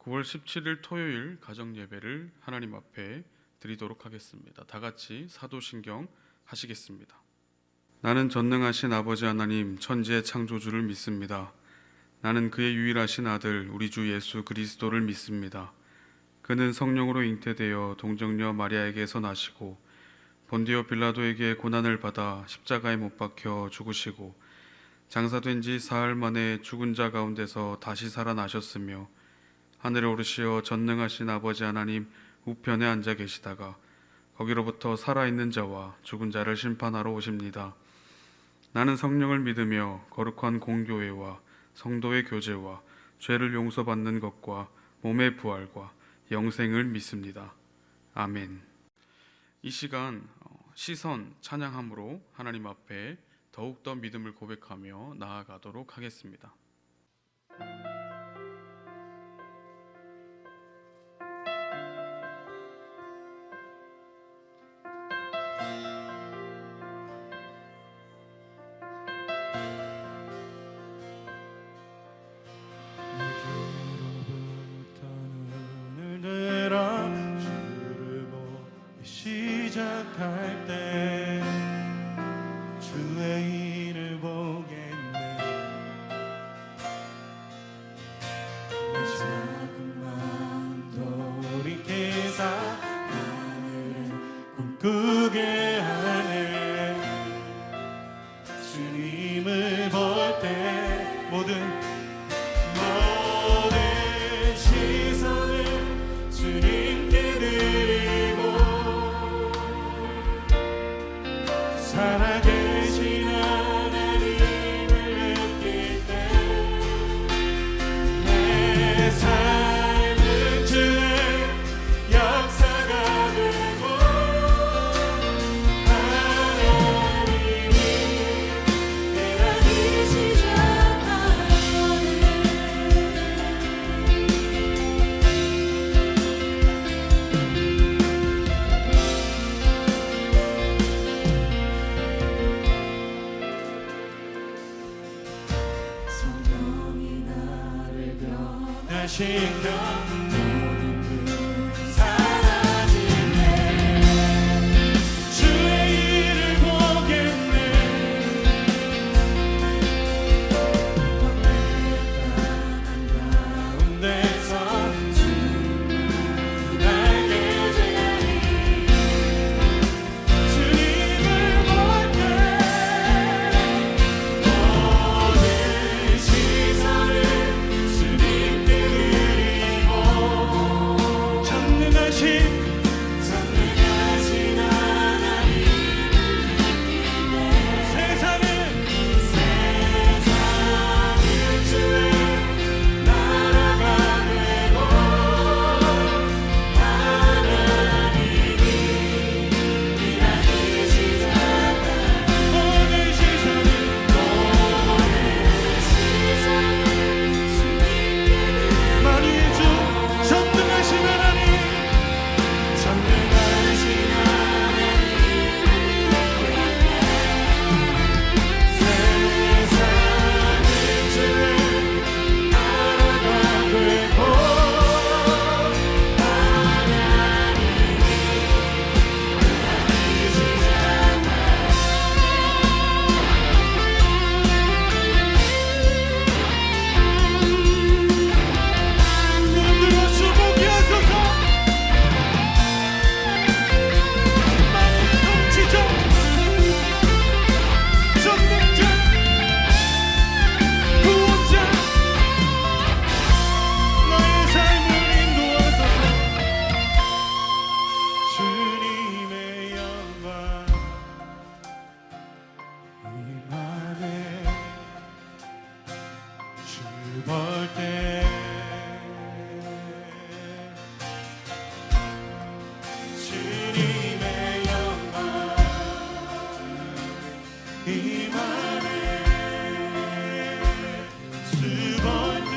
9월 17일 토요일 가정 예배를 하나님 앞에 드리도록 하겠습니다. 다 같이 사도신경 하시겠습니다. 나는 전능하신 아버지 하나님 천지의 창조주를 믿습니다. 나는 그의 유일하신 아들 우리 주 예수 그리스도를 믿습니다. 그는 성령으로 잉태되어 동정녀 마리아에게서 나시고 본디오 빌라도에게 고난을 받아 십자가에 못 박혀 죽으시고 장사된 지 사흘 만에 죽은 자 가운데서 다시 살아나셨으며 하늘에 오르시어 전능하신 아버지 하나님 우편에 앉아 계시다가 거기로부터 살아있는 자와 죽은 자를 심판하러 오십니다. 나는 성령을 믿으며 거룩한 공교회와 성도의 교제와 죄를 용서받는 것과 몸의 부활과 영생을 믿습니다. 아멘. 이 시간 시선 찬양함으로 하나님 앞에 더욱더 믿음을 고백하며 나아가도록 하겠습니다. 시작할 때 주의 일을 보겠네. 내 작은 마음 돌이켜서 하늘을 꿈꾸게 하네. 주님을 볼 때 모든 시선을 주님께 드리고 살아계신 하나님을 느낄 때 내 삶은 주의 역사가 되고 하나님이 내가 시작하시면 모든 그 사라지네. 주의 일을 보겠네. 가운데서 주님을 알게 되리. 주님을 볼 때 모든 시선을 주님께 전능하신 하나님 세상은 주의 나라가 되고 하나님이 일하기 시작한 모든 시선을 만유의 주 전능하신 하나님 전능하신 하나님 세상은 주의 나라가 되고 하나님이 일하기 시작한 눈을 들어 주목히 하소서. 통치자, 전능자, 구원자, 나의 삶을 인도하소서. 주님의 영광 임하네. 주 볼 때 주님의 영광 임하네. 주 볼 때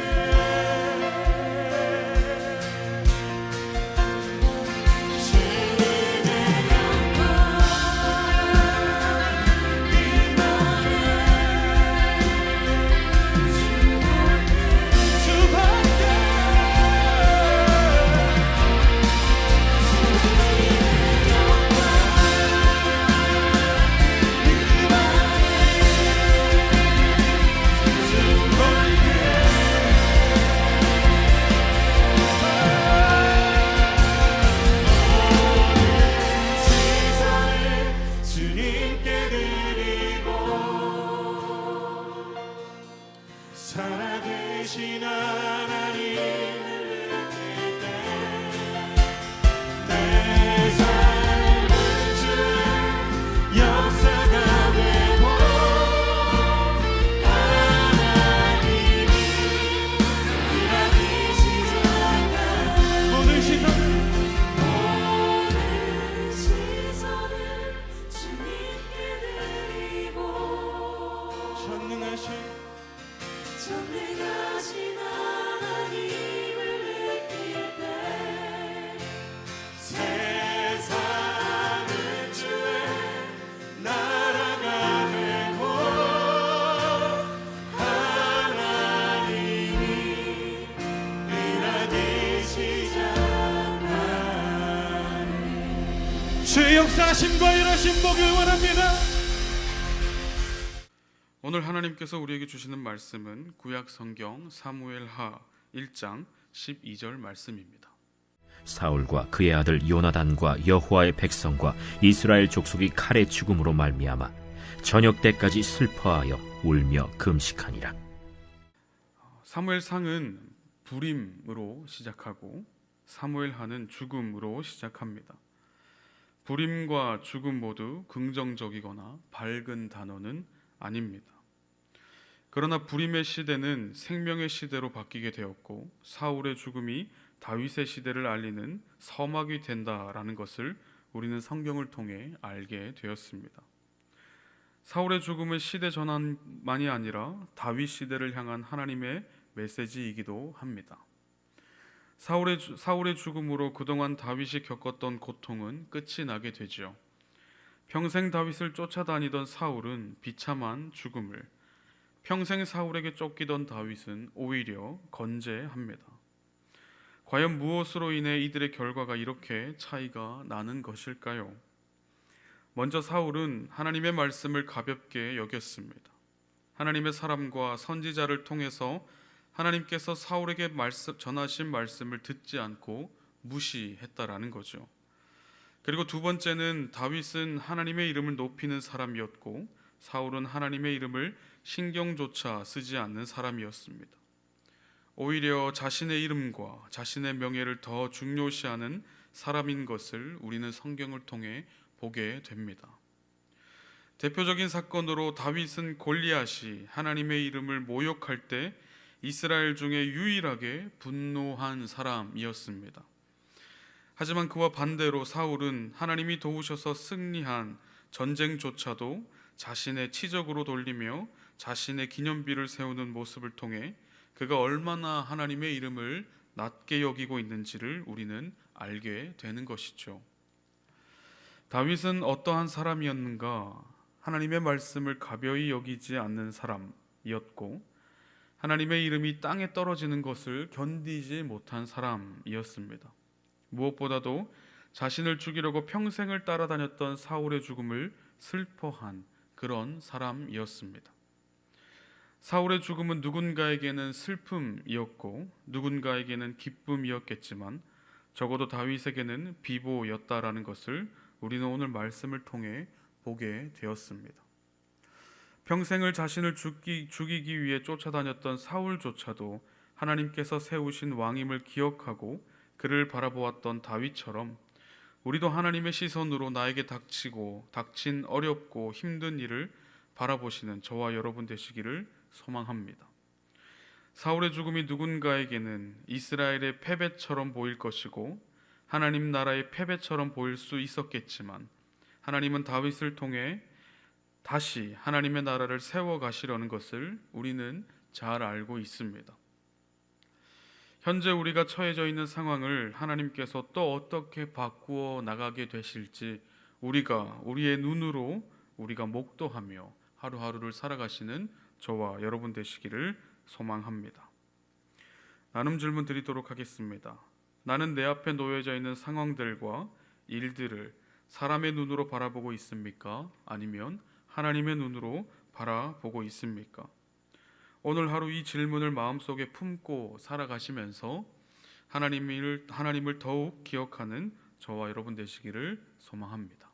주님의 영광 임하네. 주 볼 살아계신 하나님을 느낄 때 내 삶은 주의 역사가 되고 하나님이 일하기 시작한 모든 시선을 주님께 드리고 전능하신 하나님을 느낄 때 세상은 주의 나라가 되고 하나님이 일하기 시작하네. 주의 역사하심과 일하심 보길 원합니다. 오늘 하나님께서 우리에게 주시는 말씀은 구약 성경 사무엘하 1장 12절 말씀입니다. 사울과 그의 아들 요나단과 여호와의 백성과 이스라엘 족속이 칼의 죽음으로 말미암아 저녁 때까지 슬퍼하여 울며 금식하니라. 사무엘상은 불임으로 시작하고 사무엘하는 죽음으로 시작합니다. 불임과 죽음 모두 긍정적이거나 밝은 단어는 아닙니다. 그러나 불임의 시대는 생명의 시대로 바뀌게 되었고 사울의 죽음이 다윗의 시대를 알리는 서막이 된다라는 것을 우리는 성경을 통해 알게 되었습니다. 사울의 죽음은 시대 전환만이 아니라 다윗 시대를 향한 하나님의 메시지이기도 합니다. 사울의 죽음으로 그동안 다윗이 겪었던 고통은 끝이 나게 되지요. 평생 다윗을 쫓아다니던 사울은 비참한 죽음을, 평생 사울에게 쫓기던 다윗은 오히려 건재합니다. 과연 무엇으로 인해 이들의 결과가 이렇게 차이가 나는 것일까요? 먼저 사울은 하나님의 말씀을 가볍게 여겼습니다. 하나님의 사람과 선지자를 통해서 하나님께서 사울에게 전하신 말씀을 듣지 않고 무시했다라는 거죠. 그리고 두 번째는 다윗은 하나님의 이름을 높이는 사람이었고 사울은 하나님의 이름을 신경조차 쓰지 않는 사람이었습니다. 오히려 자신의 이름과 자신의 명예를 더 중요시하는 사람인 것을 우리는 성경을 통해 보게 됩니다. 대표적인 사건으로 다윗은 골리앗이 하나님의 이름을 모욕할 때 이스라엘 중에 유일하게 분노한 사람이었습니다. 하지만 그와 반대로 사울은 하나님이 도우셔서 승리한 전쟁조차도 자신의 치적으로 돌리며 자신의 기념비를 세우는 모습을 통해 그가 얼마나 하나님의 이름을 낮게 여기고 있는지를 우리는 알게 되는 것이죠. 다윗은 어떠한 사람이었는가? 하나님의 말씀을 가벼이 여기지 않는 사람이었고 하나님의 이름이 땅에 떨어지는 것을 견디지 못한 사람이었습니다. 무엇보다도 자신을 죽이려고 평생을 따라다녔던 사울의 죽음을 슬퍼한 그런 사람이었습니다. 사울의 죽음은 누군가에게는 슬픔이었고 누군가에게는 기쁨이었겠지만 적어도 다윗에게는 비보였다라는 것을 우리는 오늘 말씀을 통해 보게 되었습니다. 평생을 자신을 죽이기 위해 쫓아다녔던 사울조차도 하나님께서 세우신 왕임을 기억하고 그를 바라보았던 다윗처럼 우리도 하나님의 시선으로 나에게 닥친 어렵고 힘든 일을 바라보시는 저와 여러분 되시기를 소망합니다. 사울의 죽음이 누군가에게는 이스라엘의 패배처럼 보일 것이고 하나님 나라의 패배처럼 보일 수 있었겠지만 하나님은 다윗을 통해 다시 하나님의 나라를 세워가시려는 것을 우리는 잘 알고 있습니다. 현재 우리가 처해져 있는 상황을 하나님께서 또 어떻게 바꾸어 나가게 되실지 우리의 눈으로 우리가 목도하며 하루하루를 살아가시는 저와 여러분 되시기를 소망합니다. 나눔 질문 드리도록 하겠습니다. 나는 내 앞에 놓여져 있는 상황들과 일들을 사람의 눈으로 바라보고 있습니까? 아니면 하나님의 눈으로 바라보고 있습니까? 오늘 하루 이 질문을 마음속에 품고 살아가시면서 하나님을 더욱 기억하는 저와 여러분 되시기를 소망합니다.